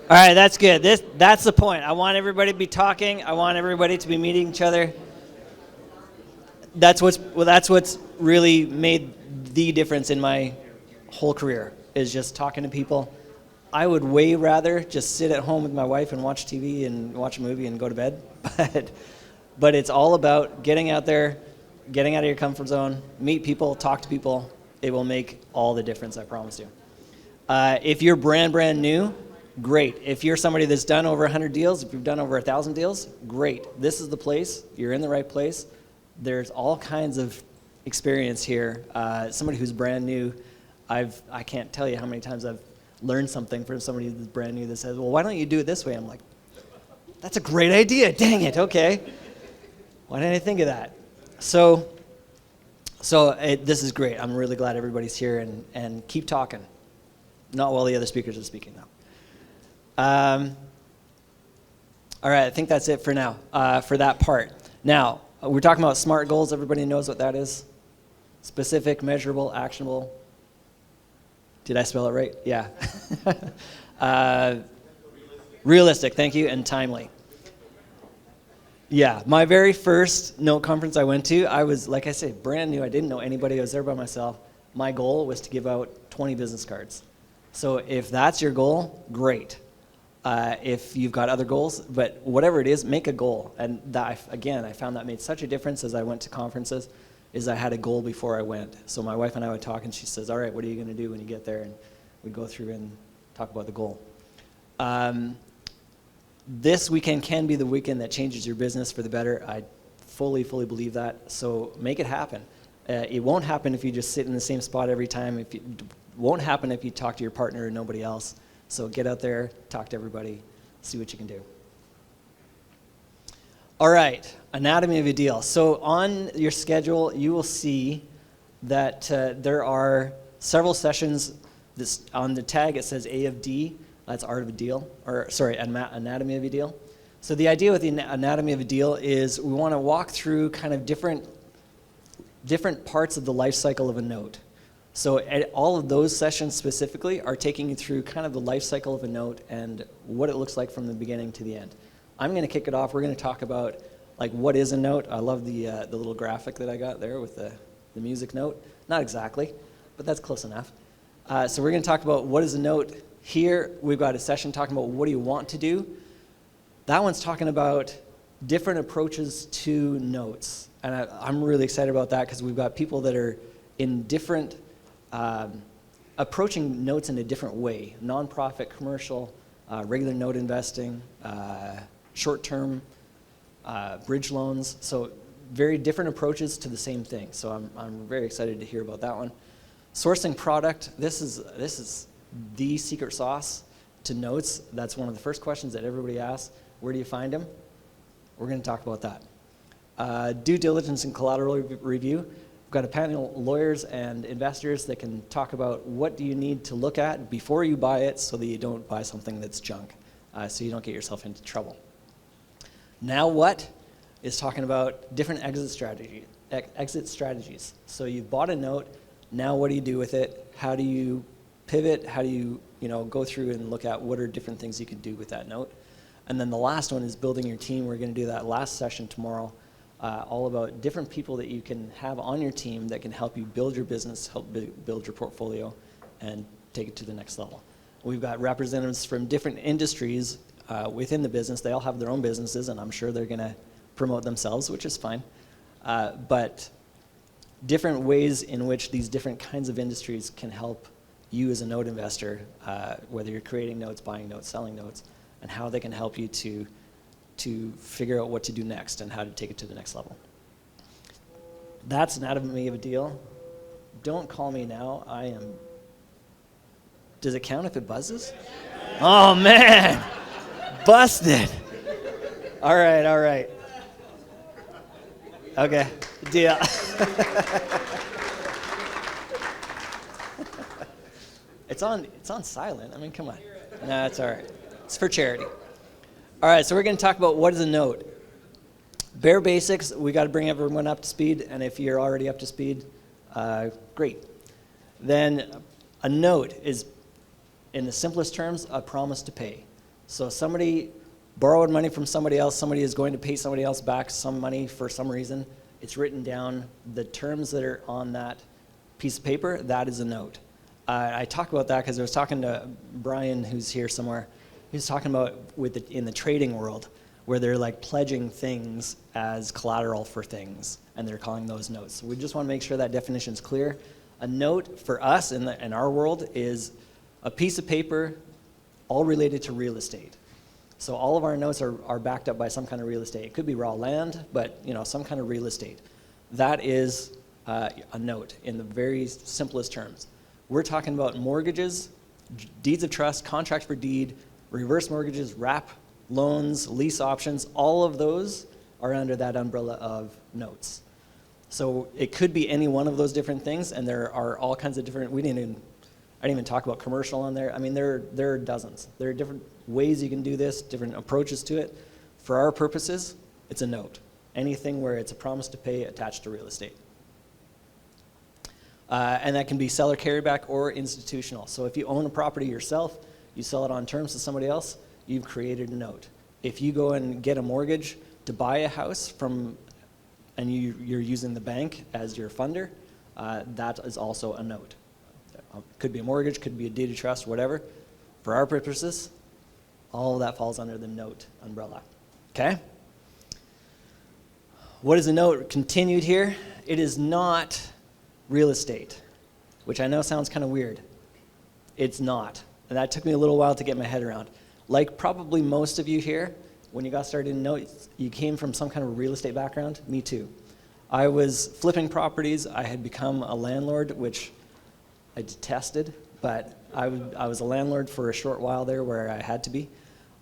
All right, that's good. That's the point. I want everybody to be talking. I want everybody to be meeting each other. That's what's really made the difference in my whole career, is just talking to people. I would way rather just sit at home with my wife and watch TV and watch a movie and go to bed. But it's all about getting out there, getting out of your comfort zone, meet people, talk to people. It will make all the difference, I promise you. If you're brand new, great. If you're somebody that's done over 100 deals, if you've done over 1,000 deals, great. This is the place. You're in the right place. There's all kinds of experience here. Somebody who's brand new, I can't tell you how many times I've learned something from somebody that's brand new that says, well, why don't you do it this way? I'm like, that's a great idea. Dang it, okay. Why didn't I think of that? So this is great. I'm really glad everybody's here, and keep talking. Not while the other speakers are speaking, though. All right, I think that's it for now, for that part. Now, we're talking about SMART goals. Everybody knows what that is? Specific, measurable, actionable. Did I spell it right? Yeah. Realistic, thank you, and timely. Yeah, my very first note conference I went to, I was, like I said, brand new. I didn't know anybody. I was there by myself. My goal was to give out 20 business cards. So if that's your goal, great. If you've got other goals, but whatever it is, make a goal. And that, again, I found that made such a difference as I went to conferences, is I had a goal before I went. So my wife and I would talk, and she says, all right, what are you going to do when you get there? And we'd go through and talk about the goal. This weekend can be the weekend that changes your business for the better. I fully believe that. So make it happen. It won't happen if you just sit in the same spot every time. It won't happen if you talk to your partner or nobody else. So get out there, talk to everybody, see what you can do. All right, anatomy of a deal. So on your schedule, you will see that there are several sessions. On the tag, it says A of D. That's art of a deal, or sorry, anatomy of a deal. So the idea with the anatomy of a deal is we want to walk through kind of different parts of the life cycle of a note. So all of those sessions specifically are taking you through kind of the life cycle of a note and what it looks like from the beginning to the end. I'm going to kick it off. We're going to talk about like what is a note. I love the little graphic that I got there with the music note. Not exactly, but that's close enough. So we're going to talk about what is a note. Here we've got a session talking about what do you want to do. That one's talking about different approaches to notes. And I'm really excited about that because we've got people that are in different approaching notes in a different way. Nonprofit, commercial, regular note investing, short-term bridge loans. So very different approaches to the same thing. So I'm very excited to hear about that one. Sourcing product. This is the secret sauce to notes. That's one of the first questions that everybody asks. Where do you find them? We're going to talk about that. Due diligence and collateral review. We've got a panel of lawyers and investors that can talk about what do you need to look at before you buy it so that you don't buy something that's junk, so you don't get yourself into trouble. Now what is talking about different exit strategies. So you've bought a note. Now what do you do with it? How do you pivot? How do you go through and look at what are different things you can do with that note? And then the last one is building your team. We're going to do that last session tomorrow. All about different people that you can have on your team that can help you build your business, help build your portfolio, and take it to the next level. We've got representatives from different industries within the business. They all have their own businesses, and I'm sure they're going to promote themselves, which is fine. But different ways in which these different kinds of industries can help you as a note investor, whether you're creating notes, buying notes, selling notes, and how they can help you to figure out what to do next and how to take it to the next level. That's anatomy of a deal. Don't call me now. Does it count if it buzzes? Oh, man. Busted. All right. Okay, deal. It's on silent. I mean, come on. No, it's all right. It's for charity. All right, so we're going to talk about what is a note. Bare basics, we got to bring everyone up to speed, and if you're already up to speed, great. Then a note is, in the simplest terms, a promise to pay. So somebody borrowed money from somebody else, somebody is going to pay somebody else back some money for some reason. It's written down, the terms that are on that piece of paper, that is a note. I talk about that because I was talking to Brian, who's here somewhere. He was talking about in the trading world, where they're like pledging things as collateral for things, and they're calling those notes. So we just want to make sure that definition is clear. A note for us in our world is a piece of paper all related to real estate. So all of our notes are backed up by some kind of real estate. It could be raw land, but some kind of real estate. That is a note in the very simplest terms. We're talking about mortgages, deeds of trust, contracts for deed, reverse mortgages, wrap loans, lease options. All of those are under that umbrella of notes. So it could be any one of those different things, and there are all kinds of different. I didn't even talk about commercial on there. I mean, there are dozens. There are different ways you can do this, different approaches to it. For our purposes, it's a note. Anything where it's a promise to pay attached to real estate. And that can be seller carryback or institutional. So if you own a property yourself, you sell it on terms to somebody else, you've created a note. If you go and get a mortgage to buy a house and you're using the bank as your funder, that is also a note. Could be a mortgage, could be a deed of trust, whatever. For our purposes, all of that falls under the note umbrella. Okay? What is a note? Continued here. It is not real estate, which I know sounds kind of weird. It's not. And that took me a little while to get my head around. Like probably most of you here, when you got started in notes, you came from some kind of real estate background. Me too. I was flipping properties. I had become a landlord, which I detested, but I was a landlord for a short while there where I had to be.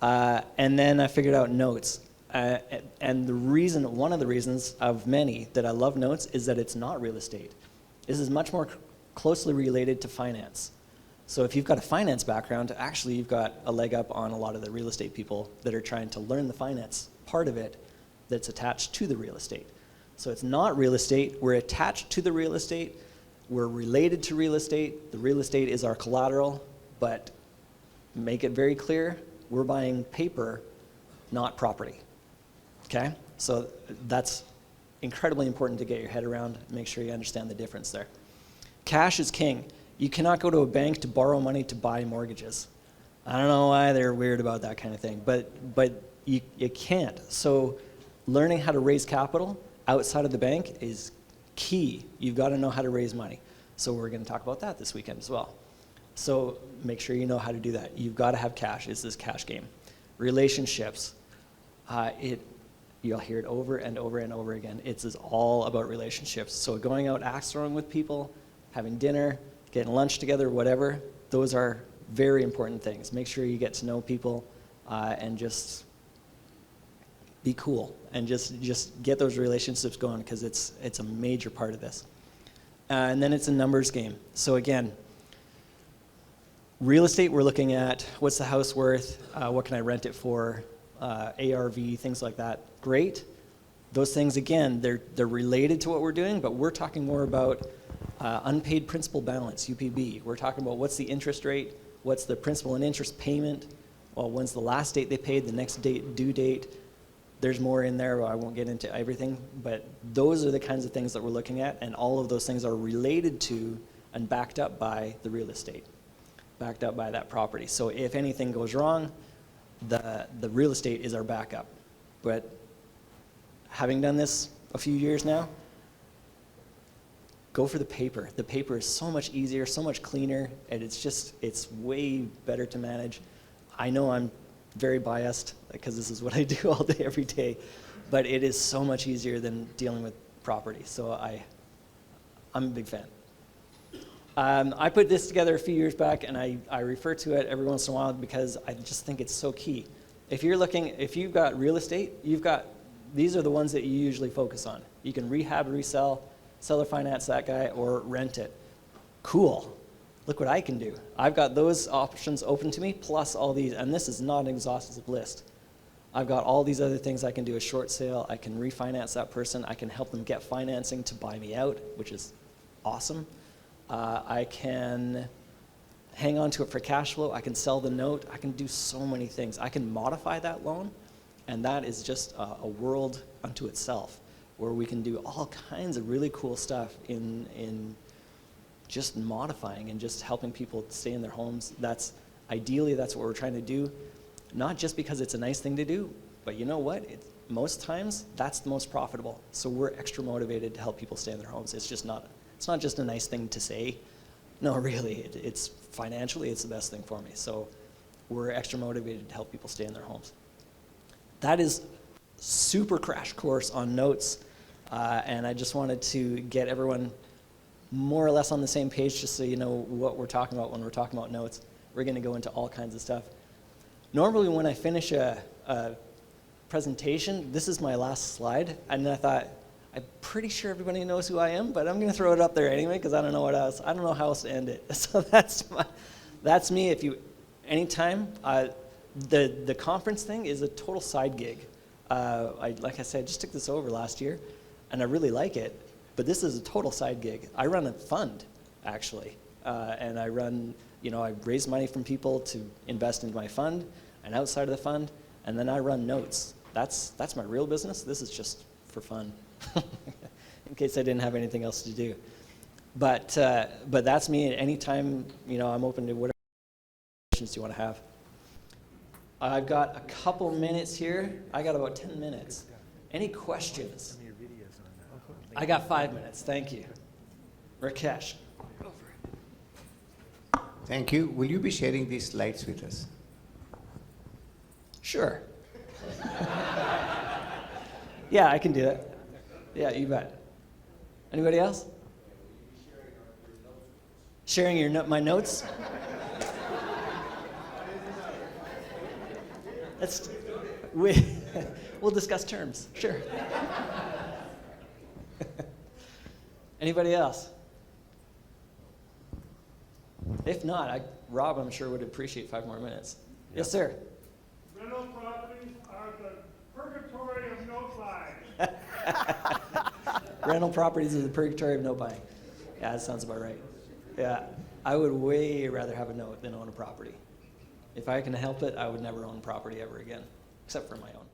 And then I figured out notes. And one of the reasons of many that I love notes is that it's not real estate. This is much more closely related to finance. So if you've got a finance background, actually you've got a leg up on a lot of the real estate people that are trying to learn the finance part of it that's attached to the real estate. So it's not real estate. We're attached to the real estate. We're related to real estate. The real estate is our collateral, but make it very clear, we're buying paper, not property. Okay? So that's incredibly important to get your head around. Make sure you understand the difference there. Cash is king. You cannot go to a bank to borrow money to buy mortgages. I don't know why they're weird about that kind of thing, but you can't. So learning how to raise capital outside of the bank is key. You've got to know how to raise money. So we're going to talk about that this weekend as well. So make sure you know how to do that. You've got to have cash. It's this cash game. Relationships. You'll hear it over and over and over again. It's all about relationships. So going out axe throwing with people, having dinner, getting lunch together, whatever, those are very important things. Make sure you get to know people and just be cool and just get those relationships going because it's a major part of this. And then it's a numbers game. So again, real estate, we're looking at what's the house worth, what can I rent it for, ARV, things like that. Great. Those things, again, they're related to what we're doing, but we're talking more about unpaid principal balance, UPB. We're talking about what's the interest rate, what's the principal and interest payment, well, when's the last date they paid, the next due date. There's more in there. I won't get into everything, but those are the kinds of things that we're looking at, and all of those things are related to and backed up by the real estate, backed up by that property. So if anything goes wrong, the real estate is our backup. But having done this a few years now, go for the paper. The paper is so much easier, so much cleaner, and it's way better to manage. I know I'm very biased because this is what I do all day, every day, but it is so much easier than dealing with property. So I'm a big fan. I put this together a few years back, and I refer to it every once in a while because I just think it's so key. If you've got real estate, these are the ones that you usually focus on. You can rehab, resell, seller finance that guy, or rent it. Cool. Look what I can do. I've got those options open to me, plus all these, and this is not an exhaustive list. I've got all these other things I can do: a short sale, I can refinance that person, I can help them get financing to buy me out, which is awesome. I can hang on to it for cash flow. I can sell the note. I can do so many things. I can modify that loan, and that is just a world unto itself, where we can do all kinds of really cool stuff in just modifying and just helping people stay in their homes. Ideally, that's what we're trying to do, not just because it's a nice thing to do, but you know what? Most times, that's the most profitable. So we're extra motivated to help people stay in their homes. It's not just a nice thing to say. No, really, it's financially, it's the best thing for me. So we're extra motivated to help people stay in their homes. That is super crash course on notes, and I just wanted to get everyone more or less on the same page, just so you know what we're talking about when we're talking about notes. We're going to go into all kinds of stuff. Normally when I finish a presentation, this is my last slide, and I thought, I'm pretty sure everybody knows who I am, but I'm going to throw it up there anyway because I don't know how else to end it. So that's me. Anytime, the conference thing is a total side gig. Like I said, I just took this over last year, and I really like it, but this is a total side gig. I run a fund, actually, and I raise money from people to invest into my fund and outside of the fund, and then I run notes. That's my real business. This is just for fun, in case I didn't have anything else to do. But that's me. Anytime, I'm open to whatever questions you want to have. I've got a couple minutes here. I got about 10 minutes. Any questions? I got 5 minutes. Thank you. Rakesh. Go for it. Thank you. Will you be sharing these slides with us? Sure. Yeah, I can do that. Yeah, you bet. Anybody else? Sharing my notes? We'll discuss terms. Sure. Anybody else? If not, Rob, I'm sure, would appreciate 5 more minutes. Yes, sir. Rental properties are the purgatory of note buying. Rental properties are the purgatory of note buying. Yeah, that sounds about right. Yeah, I would way rather have a note than own a property. If I can help it, I would never own property ever again, except for my own.